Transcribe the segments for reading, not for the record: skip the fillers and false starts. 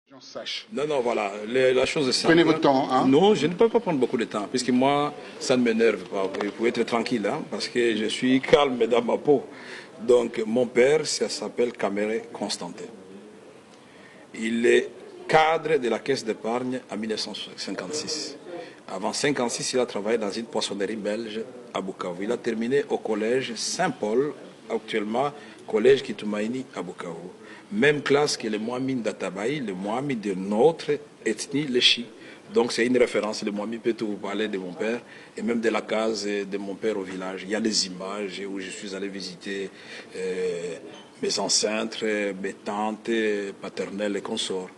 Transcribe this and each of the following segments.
J'en sache. Non, non, voilà, la chose est simple. Prenez votre temps, hein? Non, je ne peux pas prendre beaucoup de temps, puisque moi, ça ne m'énerve pas. Vous pouvez être tranquille, hein, parce que je suis calme dans ma peau. Donc, mon père, ça s'appelle Caméré Constantin. Il est cadre de la caisse d'épargne en 1956. Avant 1956, il a travaillé dans une poissonnerie belge à Bukavu. Il a terminé au collège Saint-Paul, actuellement collège Kitumaini à Bukavu. Même classe que le Mohamed d'Atabaï, le Mohamed de notre ethnie, le Chi. Donc c'est une référence, le Mohamed peut vous parler de mon père et même de la case de mon père au village. Il y a des images où je suis allé visiter mes ancêtres, mes tantes, paternelles et consorts.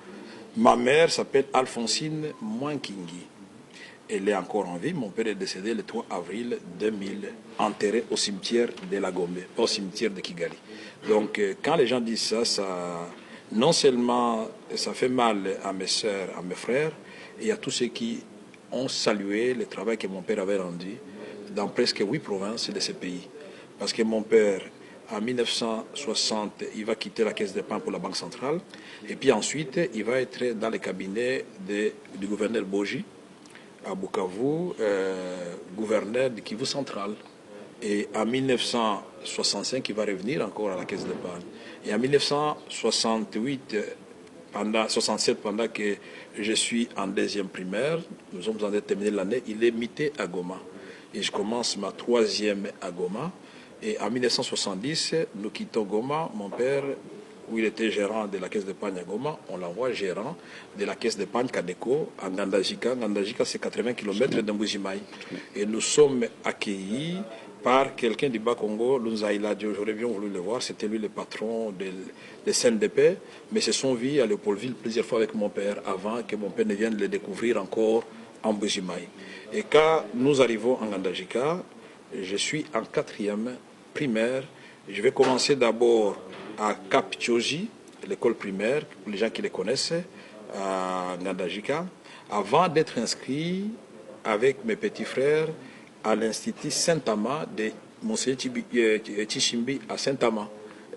Ma mère s'appelle Alphonsine Mwankingi. Elle est encore en vie. Mon père est décédé le 3 avril 2000, enterré au cimetière de la Gombe, au cimetière de Kigali. Donc, quand les gens disent ça, non seulement ça fait mal à mes soeurs, à mes frères, et à tous ceux qui ont salué le travail que mon père avait rendu dans presque 8 provinces de ce pays. Parce que mon père, en 1960, il va quitter la caisse d'épargne pour la Banque centrale, et puis ensuite, il va être dans le cabinet du gouverneur Boji, à Bukavu, gouverneur de Kivu central. Et en 1965, il va revenir encore à la caisse d'épargne. Et en 1968, 67, pendant que je suis en deuxième primaire, nous sommes en train de terminer l'année, il est muté à Goma. Et je commence ma troisième à Goma. Et en 1970, nous quittons Goma. Mon père, où il était gérant de la caisse d'épargne à Goma, on l'envoie gérant de la caisse d'épargne Kadeko à Ngandajika. Ngandajika, c'est 80 km de Mbujimaï. Et nous sommes accueillis par quelqu'un du Bas-Congo, Lunzaïladio. J'aurais bien voulu le voir, c'était lui le patron de CNDP, mais se sont vus à Léopoldville plusieurs fois avec mon père avant que mon père ne vienne le découvrir encore en Mbujimaï. Et quand nous arrivons en Ngandajika, je suis en 4e primaire. Je vais commencer d'abord à Cap Tchoji, l'école primaire, pour les gens qui les connaissent, à Ngandajika, avant d'être inscrit avec mes petits frères à l'Institut Saint-Ama de Monseigneur Tchishimbi à Saint-Ama,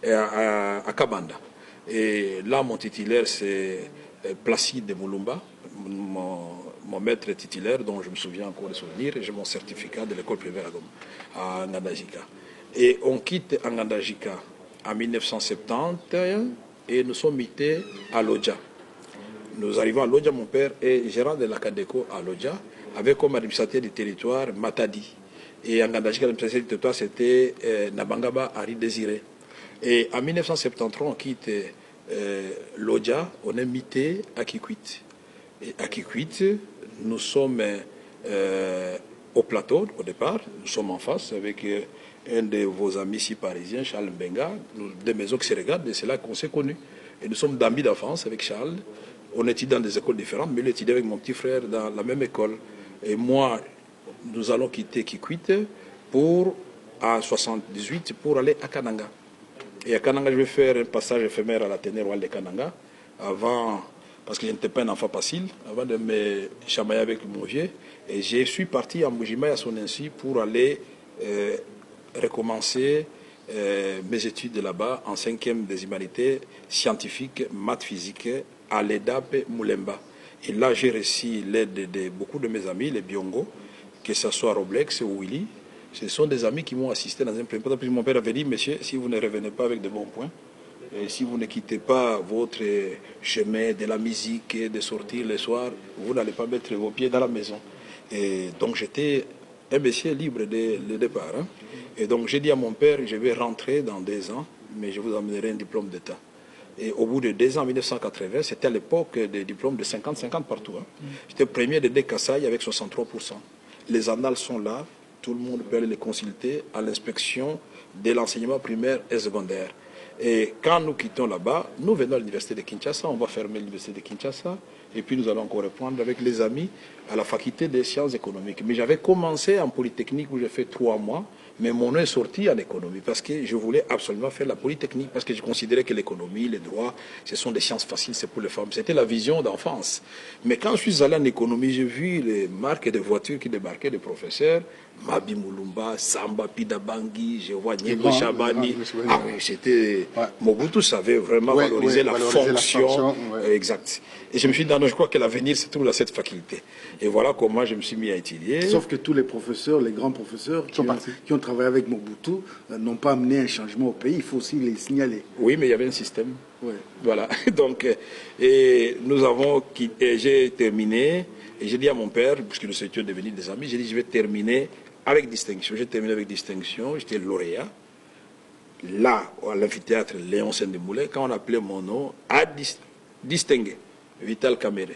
à Kabanda. Et là, mon titulaire, c'est Placide Moulumba, mon maître titulaire, dont je me souviens encore de souvenirs, et j'ai mon certificat de l'école primaire à Ngandajika. Et on quitte Ngandajika en 1970 et nous sommes mutés à Lodja. Nous arrivons à Lodja, mon père est gérant de la Cadeco à Lodja, avec comme administrateur du territoire Matadi. Et en Ngandajika, l'administrateur du territoire, c'était Nabangaba Henri Désiré. Et en 1973, on quitte Lodja, on est muté à Kikwit. Et à Kikwit, nous sommes au plateau au départ, nous sommes en face avec un de vos amis ici parisiens, Charles Mbenga, des maisons qui se regardent, et c'est là qu'on s'est connus. Et nous sommes d'amis d'enfance avec Charles. On étudie dans des écoles différentes, mais il étudie avec mon petit frère dans la même école. Et moi, nous allons quitter Kikwit pour, en 78 pour aller à Kananga. Et à Kananga, je vais faire un passage éphémère à l'Athénée royal de Kananga, avant, parce que je n'étais pas un enfant facile, avant de me chamailler avec mon vieux. Et je suis parti en Mbujimaï à son insu pour aller recommencer mes études là-bas en 5e des humanités scientifiques, maths, physiques, à l'EDAP Moulemba. Et là, j'ai reçu l'aide de beaucoup de mes amis, les Biongo, que ce soit Roblex ou Willy. Ce sont des amis qui m'ont assisté dans un premier temps. Puis mon père avait dit, monsieur, si vous ne revenez pas avec de bons points, et si vous ne quittez pas votre chemin de la musique et de sortir le soir, vous n'allez pas mettre vos pieds dans la maison. Et donc j'étais un monsieur libre dès le départ. Hein. Et donc j'ai dit à mon père, je vais rentrer dans 2 ans, mais je vous amènerai un diplôme d'État. Et au bout de 2 ans, en 1980, c'était à l'époque des diplômes de 50-50 partout. Hein. J'étais premier de Kassai avec 63%. Les annales sont là, tout le monde peut aller les consulter à l'inspection de l'enseignement primaire et secondaire. Et quand nous quittons là-bas, nous venons à l'université de Kinshasa, on va fermer l'université de Kinshasa, et puis nous allons encore reprendre avec les amis à la faculté des sciences économiques. Mais j'avais commencé en polytechnique où j'ai fait 3 mois, mais mon nom est sorti en économie parce que je voulais absolument faire la polytechnique, parce que je considérais que l'économie, les droits, ce sont des sciences faciles, c'est pour les femmes. C'était la vision d'enfance. Mais quand je suis allé en économie, j'ai vu les marques de voitures qui débarquaient des professeurs, Mabi Moulumba, Samba Pidabangui, je vois Nieko Chabani. Ah oui, c'était Mobutu savait vraiment valoriser la fonction. Exact. Et je me suis dit, non, je crois que l'avenir se trouve dans cette faculté. Et voilà comment je me suis mis à étudier. Sauf que tous les professeurs, les grands professeurs qui ont travaillé avec Mobutu n'ont pas amené un changement au pays. Il faut aussi les signaler. Oui, mais il y avait un système. Voilà. Donc, et nous avons quitté, j'ai terminé, et j'ai dit à mon père, puisque nous étions devenus des amis, j'ai dit, je vais terminer avec distinction. J'ai terminé avec distinction, j'étais lauréat. Là, à l'amphithéâtre Léon Saint-Demoulin, quand on appelait mon nom, à distinguer, Vital Kamere,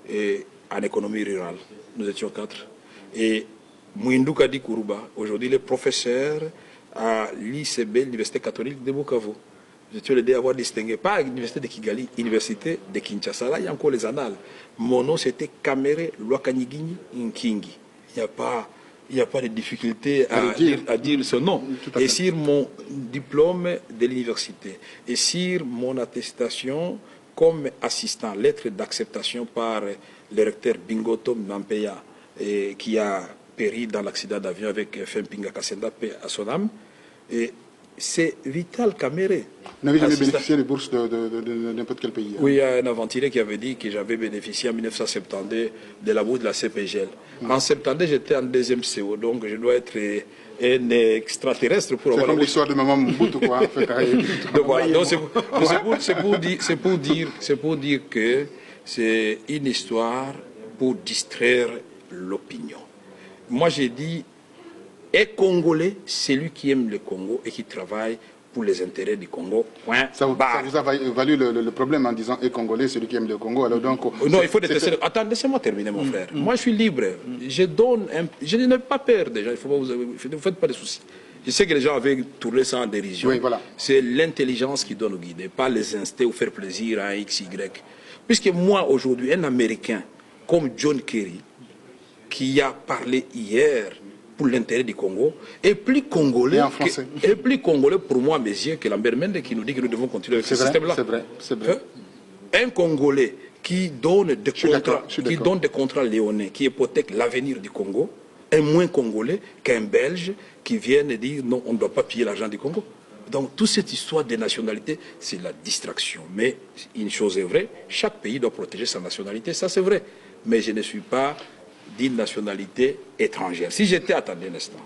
et en économie rurale. Nous étions 4. Et Mouindou Kadi Kourouba, aujourd'hui, il est professeur à l'ICB, l'Université catholique de Bukavu. Je suis le à avoir distingué, pas à l'Université de Kigali, l'Université de Kinshasa. Là, il y a encore les annales. Mon nom, c'était Kamere Lwakanyigini Nkingi. Il n'y a pas de difficulté à dire ce nom. Et sur mon diplôme de l'université, et sur mon attestation comme assistant, lettre d'acceptation par le recteur Bingoto Mampeya, qui a péri dans l'accident d'avion avec Fempinga Kassenda, paix à son âme. Et c'est Vital Kamere. Vous n'avez jamais bénéficié de bourses de n'importe quel pays? Oui, il y a un aventurier qui avait dit que j'avais bénéficié en 1972 de la bourse de la CPGL. En 72, j'étais en deuxième CO, donc je dois être un extraterrestre pour avoir... C'est comme l'histoire de Maman Mobutu, quoi. Donc voilà, c'est pour dire que c'est une histoire pour distraire l'opinion. Moi, j'ai dit, est Congolais, c'est lui qui aime le Congo et qui travaille pour les intérêts du Congo. Ça vous a valu le problème en disant est Congolais, celui qui aime le Congo. Alors donc, non, il faut détester. Attends, laissez-moi terminer, mon frère. Moi, je suis libre. Je n'ai pas peur déjà. Ne vous faites pas de soucis. Je sais que les gens avaient tourné ça en dérision. Oui, voilà. C'est l'intelligence qui doit nous guider, pas les instincts ou faire plaisir à un X, Y. Puisque moi, aujourd'hui, un Américain comme John Kerry, qui a parlé hier pour l'intérêt du Congo, est plus congolais, pour moi, mes yeux, que Lambert Mende qui nous dit que nous devons continuer avec ce système-là. C'est vrai. Un Congolais qui donne des contrats léonais, qui hypothèque l'avenir du Congo, est moins Congolais qu'un Belge qui vient dire non, on ne doit pas piller l'argent du Congo. Donc, toute cette histoire des nationalités, c'est la distraction. Mais une chose est vraie, chaque pays doit protéger sa nationalité, ça c'est vrai. Mais je ne suis pas d'une nationalité étrangère. Si j'étais, attendez un instant,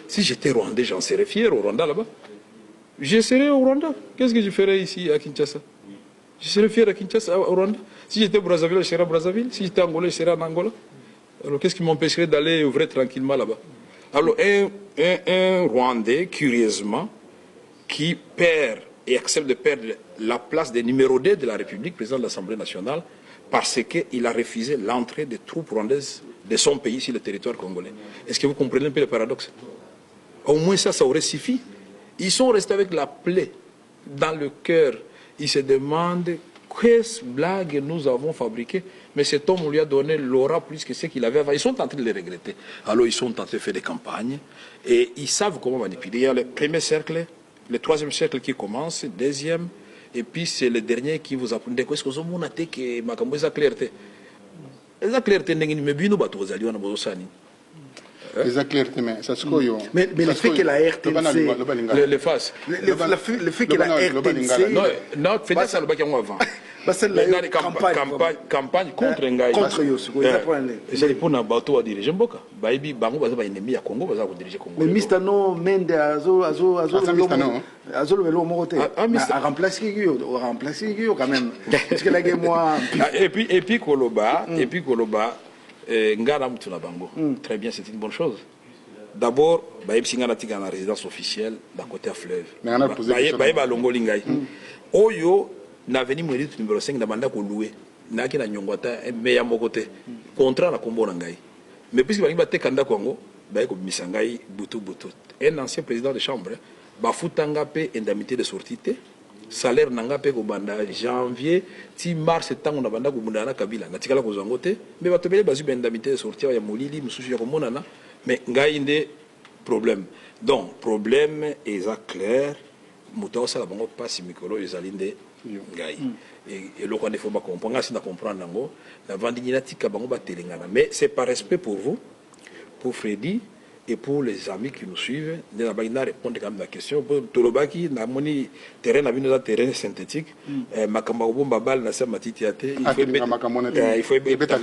si j'étais rwandais, j'en serais fier au Rwanda là-bas. Je serais au Rwanda. Qu'est-ce que je ferais ici à Kinshasa? Je serais fier à Kinshasa, au Rwanda. Si j'étais Brazzaville, je serais à Brazzaville. Si j'étais Angolais, je serais en Angola. Alors qu'est-ce qui m'empêcherait d'aller œuvrer tranquillement là-bas? Alors un Rwandais, curieusement, qui perd et accepte de perdre la place des numéro 2 de la République, président de l'Assemblée nationale, parce qu'il a refusé l'entrée des troupes rwandaises de son pays sur le territoire congolais. Est-ce que vous comprenez un peu le paradoxe? Au moins ça aurait suffi. Ils sont restés avec la plaie dans le cœur. Ils se demandent quelle blague nous avons fabriquée. Mais cet homme, on lui a donné l'aura plus que ce qu'il avait avant. Ils sont en train de le regretter. Alors ils sont en train de faire des campagnes. Et ils savent comment manipuler. Il y a le premier cercle, le troisième cercle qui commence, le deuxième, et puis c'est le dernier qui vous apprend. Est-ce que vous avez que ma clarté? La clarté n'est pas bien, mais le fait que la RTNC le fasse. Le fait que la RTNC non, faites ça le bac avant. Campagne contre Ngai. Contre Yosu. C'est pour un bateau à diriger Mboka. Baïbi, Bango, va ennemi à Congo, va diriger Congo. Mais Mistano, Mende, Azo, le Morote. A remplacé quand même. Parce que la guerre, moi. Et puis Koloba, Ngara Mutuna Bango. Très bien, c'est une bonne chose. D'abord, Baïb Singana Tiga en résidence officielle, d'un côté à fleuve. Baïb à Longo Lingai. Oyo, n'aveni mweli numéro 5 d'abanda ko louer naki na nyongwata meya mokote contrat na kombo na ngai mais puisque balingi batekanda Congo ba ko misangai butu un ancien président de chambre ba futanga pe indemnité de sortie salaire nanga pe ko banda janvier ti mars tango na banda ko mundana kabila na tikala ko zangote mais batobele bazu ba indemnité de sortie ya molili mususu ya ko monana mais ngai nde problème donc problème est clair muto sala bango passe mikolo ezalinde ngai et le qu'on faut pas comprendre si na comprendre nango la vendinina tika bango ba telengana mais c'est par respect pour vous pour Freddy Et pour les amis qui nous suivent, nous allons répondre quand même à la question. Pour Tolobaki, nous avons un terrain synthétique. Makamabo Babal, il faut mettre.